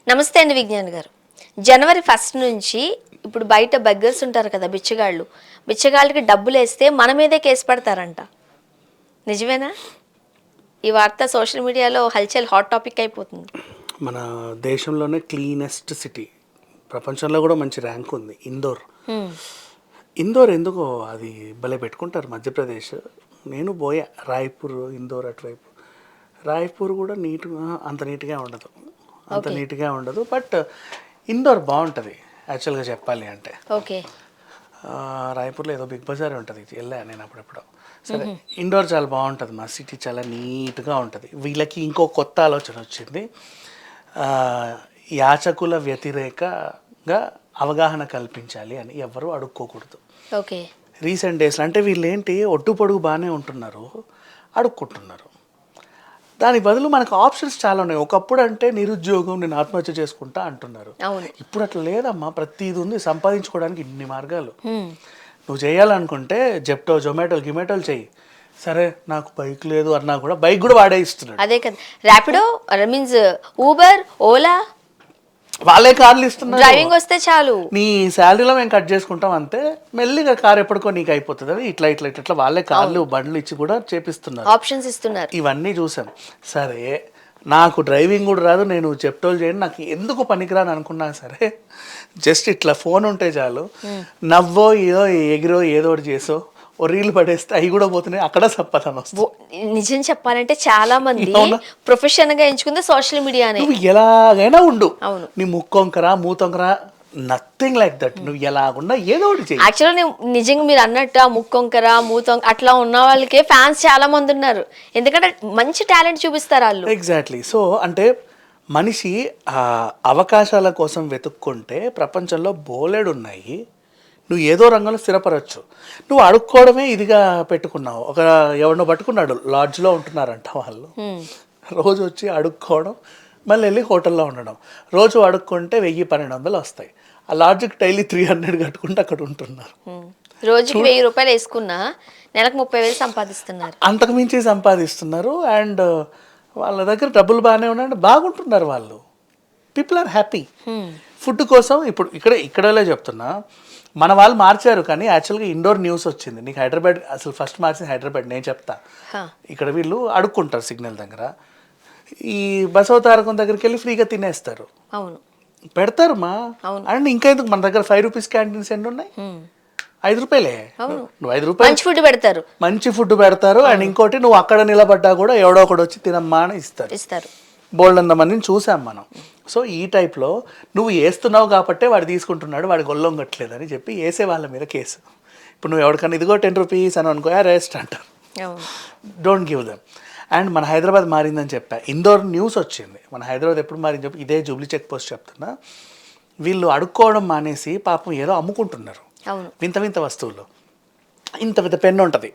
నమస్తే అండి విజ్ఞాన్ గారు. జనవరి 1 నుంచి ఇప్పుడు బయట బగ్గర్స్ ఉంటారు కదా, బిచ్చగాళ్ళకి డబ్బులు వేస్తే మన మీదే కేసు పడతారంట. నిజమేనా? ఈ వార్త సోషల్ మీడియాలో హల్చల్ హాట్ టాపిక్ అయిపోతుంది. మన దేశంలోనే క్లీనెస్ట్ సిటీ, ప్రపంచంలో కూడా మంచి ర్యాంక్ ఉంది ఇందోర్. ఇందోర్ ఎందుకో అది భలే పెట్టుకుంటారు మధ్యప్రదేశ్. నేను పోయా రాయ్పూర్, ఇందోర్ అటువైపు. రాయ్పూర్ కూడా అంత నీట్గా ఉండదు, బట్ ఇందోర్ బాగుంటుంది యాక్చువల్గా చెప్పాలి అంటే. ఓకే. రాయ్పూర్లో ఏదో బిగ్ బజార్ ఉంటుంది, వెళ్ళా నేను అప్పుడెప్పుడు. సరే, ఇండోర్ చాలా బాగుంటుంది, మా సిటీ చాలా నీట్గా ఉంటుంది. వీళ్ళకి ఇంకో కొత్త ఆలోచన వచ్చింది, యాచకుల వ్యతిరేకంగా అవగాహన కల్పించాలి అని. ఎవరు అడుక్కోకూడదు. ఓకే. రీసెంట్ డేస్లో అంటే వీళ్ళు ఏంటి, ఒడ్డు పొడుగు బాగానే ఉంటున్నారు, అడుక్కుంటున్నారు. దాని బదులు మనకు ఆప్షన్స్ చాలా ఉన్నాయి. ఒకప్పుడు అంటే నిరుద్యోగం, నేను ఆత్మహత్య చేసుకుంటా అంటున్నారు. ఇప్పుడు అట్లా లేదమ్మా, ప్రతిది ఉంది, సంపాదించుకోవడానికి ఇన్ని మార్గాలు. నువ్వు చేయాలనుకుంటే జెప్టో, జొమాటోలు చెయ్యి. సరే, నాకు బైక్ లేదు అన్నా కూడా బైక్ కూడా వాడే ఇస్తున్నాడు. అదే కదా, ర్యాపిడో మీన్స్ ఊబర్, ఓలా, వాళ్ళే కార్లు ఇస్తున్నారు. డ్రైవింగ్ వస్తే చాలు, నీ శాలరీలో మేము కట్ చేసుకుంటాం అంతే, మెల్లిగా కార్ ఎప్పటికో నీకు అయిపోతుంది అని ఇట్లా వాళ్ళే కార్లు బండ్లు ఇచ్చి కూడా చేపిస్తున్నారు, ఆప్షన్స్ ఇస్తున్నారు. ఇవన్నీ చూసాం. సరే, నాకు డ్రైవింగ్ కూడా రాదు, నేను చెప్తోలు చేయండి, నాకు ఎందుకు పనికిరాని అనుకున్నా సరే, జస్ట్ ఇట్లా ఫోన్ ఉంటే చాలు, నవ్వో ఏదో ఎగిరో ఏదో ఒకటి చేసో ఓ రీల్ పడేస్తే అవి కూడా పోతున్నాయి, అక్కడ సంపాదన వస్తుంది. నిజం చెప్పాలంటే చాలా మంది ప్రొఫెషన్ గా ఎంచుకుంది సోషల్ మీడియానే. నువ్వు ఎలాగైనా ఉండు, నీ ముక్కొంకరా మూతొంకరా, నథింగ్ లైక్ దట్. నువ్వు ఎలాగున్నా ఏదో ఒకటి చేయి. యాక్చువల్గా నిజంగా మీరు అన్నట్టు ఆ ముక్కొంకర మూతొంక అట్లా ఉన్న వాళ్ళకే ఫ్యాన్స్ చాలా మంది ఉన్నారు, ఎందుకంటే మంచి టాలెంట్ చూపిస్తారు వాళ్ళు. ఎగ్జాక్ట్లీ. సో అంటే మనిషి అవకాశాల కోసం వెతుక్కుంటే ప్రపంచంలో బోలెడు ఉన్నాయి. నువ్వు ఏదో రంగంలో స్థిరపరచ్చు. నువ్వు అడుక్కోవడమే ఇదిగా పెట్టుకున్నావు. ఎవరినో పట్టుకున్నాడు, లాడ్జ్లో ఉంటున్నారంట వాళ్ళు, రోజు వచ్చి అడుక్కోవడం, మళ్ళీ వెళ్ళి హోటల్లో ఉండడం. రోజు అడుక్కుంటే 1000-1200 వస్తాయి. ఆ లాడ్జ్కి డైలీ 300 కట్టుకుంటే అక్కడ ఉంటున్నారు. రోజుకి 1000 రూపాయలు వేసుకున్నా నెలకు 30,000 సంపాదిస్తున్నారు, అంతకు మించి సంపాదిస్తున్నారు. అండ్ వాళ్ళ దగ్గర డబ్బులు బాగానే ఉన్నాయి, బాగుంటున్నారు వాళ్ళు. People are happy. ఫుడ్ కోసం ఇప్పుడు ఇక్కడలే చెప్తున్నా, మన వాళ్ళు మార్చారు, కానీ యాక్చువల్గా ఇండోర్ న్యూస్ వచ్చింది. నీకు హైదరాబాద్ అసలు ఫస్ట్ మార్చింది హైదరాబాద్, నేను చెప్తా. ఇక్కడ వీళ్ళు అడుక్కుంటారు సిగ్నల్ దగ్గర, ఈ బసవతారకం దగ్గరికి వెళ్ళి ఫ్రీగా తినేస్తారు. అవును, పెడతారు మా. అండ్ ఇంకా ఎందుకు, మన దగ్గర 5 రూపీస్ క్యాంటీన్స్ ఎన్ని ఉన్నాయి, 5 రూపాయలే. నువ్వు 5 రూపాయలు మంచి ఫుడ్ పెడతారు. అండ్ ఇంకోటి, నువ్వు అక్కడ నిలబడ్డా కూడా ఎవడో ఒకడు వచ్చి తినమ్మా అని ఇస్తారు. బోల్డ్ అంత మందిని చూసాం మనం. సో ఈ టైప్లో నువ్వు వేస్తున్నావు కాబట్టే వాడు తీసుకుంటున్నాడు, వాడి గొల్లొంగట్లేదని చెప్పి వేసే వాళ్ళ మీద కేసు. ఇప్పుడు నువ్వు ఎవరికన్నా ఇదిగో 10 రూపీస్ అని అనుకో, రెస్ట్ అంటారు. Don't give them. అండ్ మన హైదరాబాద్ మారిందని చెప్పా, ఇందోర్ న్యూస్ వచ్చింది. మన హైదరాబాద్ ఎప్పుడు మారింది చెప్పి, ఇదే జూబ్లీ చెక్ పోస్ట్ చెప్తున్నా. వీళ్ళు అడుక్కోవడం మానేసి పాపం ఏదో అమ్ముకుంటున్నారు, వింత వింత వస్తువులు. ఇంత పెద్ద పెన్ ఉంటుంది,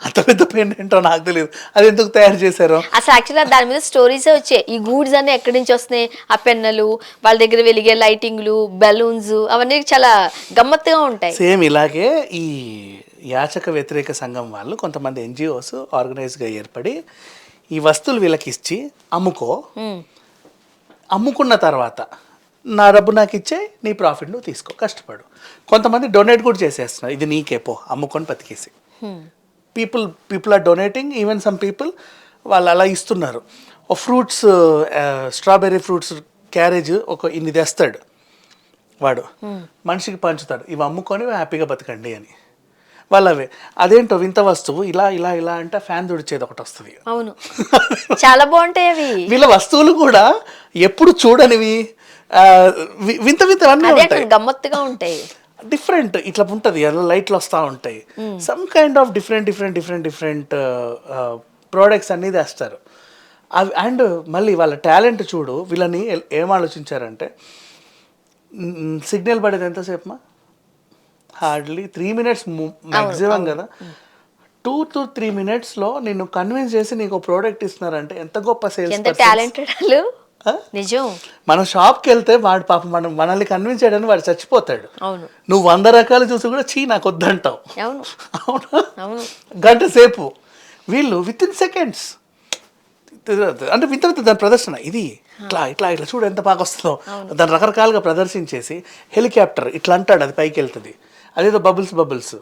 అంత పెద్ద పెన్ ఏంటో నాకు తెలియదు, అది ఎందుకు తయారు చేశారు అసలు. యాక్చువల్గా దాని మీద స్టోరీసే వచ్చాయి, ఈ గూడ్స్ అన్ని ఎక్కడి నుంచి వస్తున్నాయి, ఆ పెన్నులు, వాళ్ళ దగ్గర వెలిగే లైటింగ్లు, బెలూన్స్, అవన్నీ చాలా గమ్మత్తుగా ఉంటాయి. సేమ్ ఇలాగే ఈ యాచక వ్యతిరేక సంఘం వాళ్ళు, కొంతమంది NGOs ఆర్గనైజ్గా ఏర్పడి ఈ వస్తువులు వీళ్ళకి ఇచ్చి అమ్ముకున్న తర్వాత నా డబ్బు నాకు ఇచ్చే, నీ ప్రాఫిట్ నువ్వు తీసుకో, కష్టపడు. కొంతమంది డొనేట్ కూడా చేసేస్తున్నారు, ఇది నీకే పో అమ్ముకొని బతికేసి. People are donating, even some people వాళ్ళు అలా ఇస్తున్నారు. ఫ్రూట్స్, స్ట్రాబెర్రీ ఫ్రూట్స్ క్యారేజ్ ఇన్ని తెస్తాడు వాడు, మనిషికి పంచుతాడు, ఇవి అమ్ముకొని హ్యాపీగా బతకండి అని. వాళ్ళవే అదేంటో వింత వస్తువు, ఇలా ఇలా ఇలా అంటే ఫ్యాన్ తుడిచేది ఒకటి వస్తుంది. అవును, చాలా బాగుంటాయి అవి. వీళ్ళ వస్తువులు కూడా ఎప్పుడు చూడనివి, వింత వింతవన్నీ ఉంటాయి, గమ్మత్తుగా ఉంటాయి, డిఫరెంట్ ఇట్లా ఉంటుంది. అలా లైట్లు వస్తూ ఉంటాయి, some kind of different products అన్నీ తెస్తారు అవి. అండ్ మళ్ళీ వాళ్ళ టాలెంట్ చూడు, వీళ్ళని ఏం ఆలోచించారంటే, సిగ్నల్ పడేది ఎంతసేపు మా, హార్డ్లీ 3 minutes మ్యాక్సిమం కదా. 2 to 3 minutesలో నిన్ను కన్విన్స్ చేసి నీకు ప్రోడక్ట్ ఇస్తున్నారంటే ఎంత గొప్ప సేల్స్ టాలెంటెడ్. నిజం. మనం షాప్కి వెళ్తే వాడు పాపం మనల్ని కన్విన్స్ చేయడానికి వాడు చచ్చిపోతాడు. నువ్వు 100 రకాలు చూసి కూడా నాకు వద్దంటావు. అవునా? గంట సేపు. వీళ్ళు విత్ ఇన్ సెకండ్స్ అంటే వింత వింత దాని ప్రదర్శన ఇది ఇట్లా ఇట్లా ఇట్లా చూడు ఎంత బాగా వస్తుందో దాన్ని రకరకాలుగా ప్రదర్శించేసి హెలికాప్టర్ ఇట్లా అంటాడు, అది పైకి వెళ్తుంది, అదేదో బబుల్స్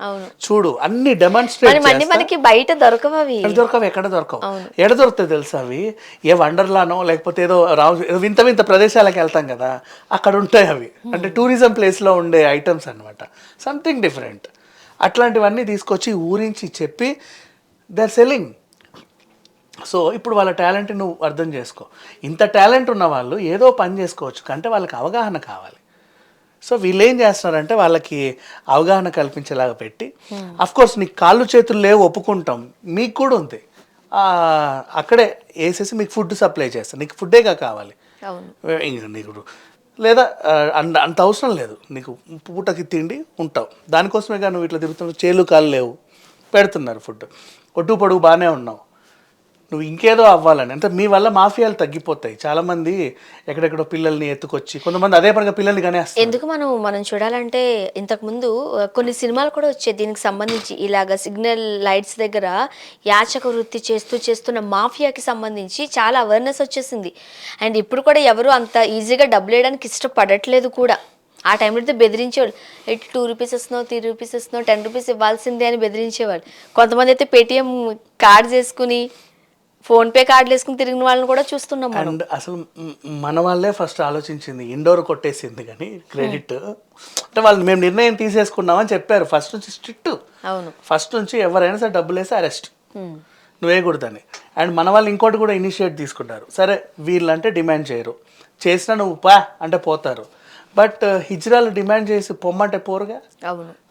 చూడు అన్ని డెమాన్స్ట్రేట్ మనకి బయట దొరకవు అవి, దొరకవు, ఎక్కడ దొరకవు, ఎక్కడ దొరుకుతాయి తెలుసా అవి, ఏ వండర్లానో లేకపోతే ఏదో వింత వింత ప్రదేశాలకు వెళ్తాం కదా అక్కడ ఉంటాయి అవి, అంటే టూరిజం ప్లేస్లో ఉండే ఐటమ్స్ అనమాట, సంథింగ్ డిఫరెంట్. అట్లాంటివన్నీ తీసుకొచ్చి ఊరించి చెప్పి దే ఆర్ సెల్లింగ్. సో ఇప్పుడు వాళ్ళ టాలెంట్ నువ్వు అర్థం చేసుకో, ఇంత టాలెంట్ ఉన్న వాళ్ళు ఏదో పని చేసుకోవచ్చు, అంటే వాళ్ళకి అవగాహన కావాలి. సో వీళ్ళు ఏం చేస్తున్నారంటే వాళ్ళకి అవగాహన కల్పించేలాగా పెట్టి, కోర్స్ నీకు కాళ్ళు చేతులు లేవు ఒప్పుకుంటాం, మీకు కూడా ఉంది, అక్కడే వేసేసి మీకు ఫుడ్ సప్లై చేస్తాను, నీకు ఫుడ్డేగా కావాలి, నీకు లేదా అంత అవసరం లేదు, నీకు పూటకి తిండి ఉంటావు, దానికోసమే కానీ నువ్వు ఇట్లా తిరుగుతున్నావు, చేలు కాళ్ళు లేవు పెడుతున్నారు ఫుడ్, ఒడ్డు పొడుగు బాగానే ఉన్నావు, నువ్వు ఇంకేదో అవ్వాలని. అంటే మీ వల్ల మాఫియాలు తగ్గిపోతాయి. చాలామంది ఎక్కడెక్కడో పిల్లల్ని ఎత్తుకొచ్చి, కొంతమంది అదే పనిగా పిల్లల్ని కానీ ఎందుకు మనం చూడాలంటే ఇంతకుముందు కొన్ని సినిమాలు కూడా వచ్చాయి దీనికి సంబంధించి, ఇలాగ సిగ్నల్ లైట్స్ దగ్గర యాచక వృత్తి చేస్తున్న మాఫియాకి సంబంధించి చాలా అవేర్నెస్ వచ్చేసింది. అండ్ ఇప్పుడు కూడా ఎవరు అంత ఈజీగా డబ్బులు వేయడానికి ఇష్టపడట్లేదు కూడా. ఆ టైంలో అయితే బెదిరించేవాళ్ళు, ఎటు 2 రూపీస్ ఇస్తున్నావు, 3 రూపీస్ ఇస్తున్నావు, 10 రూపీస్ ఇవ్వాల్సిందే అని బెదిరించేవాళ్ళు. కొంతమంది అయితే పేటిఎం కార్డ్స్ వేసుకుని, ఫోన్పే కార్డులు వేసుకుని తిరిగిన వాళ్ళని కూడా చూస్తున్నాం. అండ్ అసలు మన వాళ్ళే ఫస్ట్ ఆలోచించింది, ఇండోర్ కొట్టేసింది కానీ క్రెడిట్, అంటే వాళ్ళు మేము నిర్ణయం తీసేసుకున్నామని చెప్పారు ఫస్ట్ నుంచి, స్ట్రిక్ట్. అవును, ఫస్ట్ నుంచి ఎవరైనా సరే డబ్బులు వేసి అరెస్ట్, నువ్వేయకూడదని. అండ్ మన వాళ్ళు ఇంకోటి కూడా ఇనిషియేట్ తీసుకుంటారు, సరే వీళ్ళంటే డిమాండ్ చేయరు, చేసినా నువ్వు పా అంటే పోతారు, బట్ హిజ్రాలు డిమాండ్ చేసి పొమ్మంటే పోరుగా.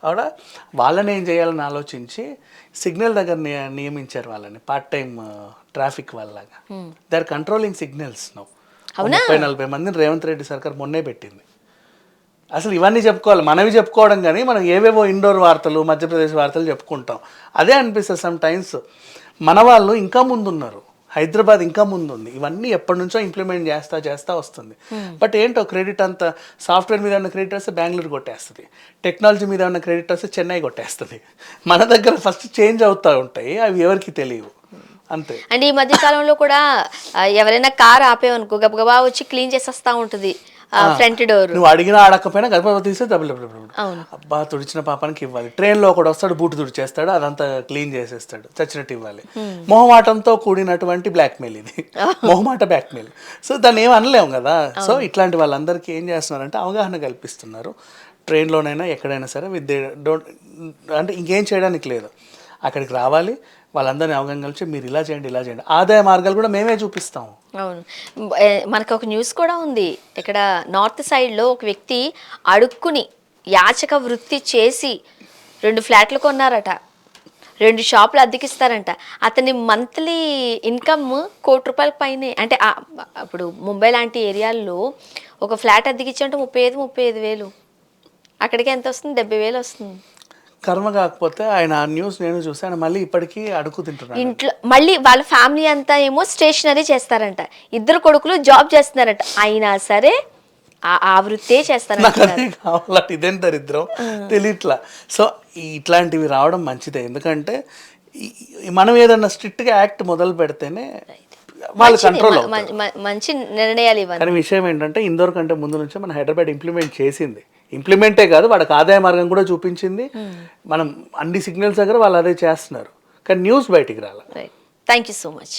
అవునా, వాళ్ళని ఏం చేయాలని ఆలోచించి సిగ్నల్ దగ్గర నియమించారు వాళ్ళని, పార్ట్ టైం ట్రాఫిక్ వాళ్ళలాగా. They are controlling signals now. 30-40 మందిని రేవంత్ రెడ్డి సర్కార్ మొన్నే పెట్టింది. అసలు ఇవన్నీ చెప్పుకోవాలి, మనవి చెప్పుకోవడం కానీ మనం ఏవేవో ఇండోర్ వార్తలు, మధ్యప్రదేశ్ వార్తలు చెప్పుకుంటాం. అదే అనిపిస్తుంది సమ్ టైమ్స్, మన వాళ్ళు ఇంకా ముందున్నారు, హైదరాబాద్ ఇంకా ముందుంది, ఇవన్నీ ఎప్పటి నుంచో ఇంప్లిమెంట్ చేస్తా వస్తుంది. బట్ ఏంటో క్రెడిట్ అంతా సాఫ్ట్వేర్ మీద ఉన్న క్రెడిట్ వస్తే బెంగళూరు కొట్టేస్తుంది, టెక్నాలజీ మీద ఉన్న క్రెడిట్ వస్తే చెన్నై కొట్టేస్తుంది. మన దగ్గర ఫస్ట్ చేంజ్ అవుతూ ఉంటాయి, అవి ఎవరికి తెలియవు అంతే. అండ్ ఈ మధ్య కాలంలో కూడా ఎవరైనా కార్ ఆపేవనుకో గబగబా వచ్చి క్లీన్ చేసేస్తా ఉంటుంది ఫ్రంట్ డోర్. నువ్వు అడిగినా అడగకపోయినా గడప తీస్తే డబ్బులు అబ్బా తుడిచిన పాపానికి ఇవ్వాలి. ట్రైన్లో ఒకడు వస్తాడు, బూటు తుడిచేస్తాడు, అదంతా క్లీన్ చేసేస్తాడు, చచ్చినట్టు ఇవ్వాలి. మొహమాటంతో కూడినటువంటి బ్లాక్మెయిల్ ఇది, మొహమాట బ్లాక్మెయిల్. సో దాన్ని ఏం అనలేము కదా. సో ఇట్లాంటి వాళ్ళందరికీ ఏం చేస్తున్నారంటే అవగాహన కల్పిస్తున్నారు. ట్రైన్లోనైనా ఎక్కడైనా సరే డోంట్, అంటే ఇంకేం చేయడానికి లేదు, అక్కడికి రావాలి, వాళ్ళందరినీ అవగాహన కలిసి మీరు ఇలా చేయండి ఇలా చేయండి, ఆదాయ మార్గాలు కూడా మేమే చూపిస్తాము. అవును, మనకు ఒక న్యూస్ కూడా ఉంది, ఇక్కడ నార్త్ సైడ్లో ఒక వ్యక్తి అడుక్కుని యాచక వృత్తి చేసి 2 ఫ్లాట్లు కొన్నారట, 2 షాపులు అద్దెకిస్తారంట. అతని మంత్లీ ఇన్కమ్ ₹1,00,00,000 పైనే. అంటే ఇప్పుడు ముంబై లాంటి ఏరియాల్లో ఒక ఫ్లాట్ అద్దెకిచ్చి 35,000 అక్కడికి ఎంత వస్తుంది, 70,000 వస్తుంది. కర్మ కాకపోతే ఆయన ఆ న్యూస్ నేను చూసాను, మళ్ళీ ఇప్పటికీ అడుగు తింటున్నాను ఇంట్లో. మళ్ళీ వాళ్ళ ఫ్యామిలీ అంతా ఏమో స్టేషనరీ చేస్తారంట, 2 కొడుకులు జాబ్ చేస్తున్నారంట, అయినా సరే ఆ వృత్తే చేస్తారంట. ఇదేం దరిద్రం తెలియట్లా. సో ఇట్లాంటివి రావడం మంచిదే, ఎందుకంటే మనం ఏదన్నా స్ట్రిక్ట్గా యాక్ట్ మొదలు పెడితేనే వాళ్ళు కంట్రోల్ మంచి నిర్ణయాలు ఇవ్వాలి. కానీ విషయం ఏంటంటే ఇందోర్ కంటే ముందు నుంచే మన హైదరాబాద్ ఇంప్లిమెంట్ చేసింది, ఇంప్లిమెంటే కాదు వాడికి ఆదాయ మార్గం కూడా చూపించింది. మనం అన్ని సిగ్నల్స్ దగ్గర వాళ్ళు అదే చేస్తున్నారు, కానీ న్యూస్ బయటికి రాలి. Thank you so much.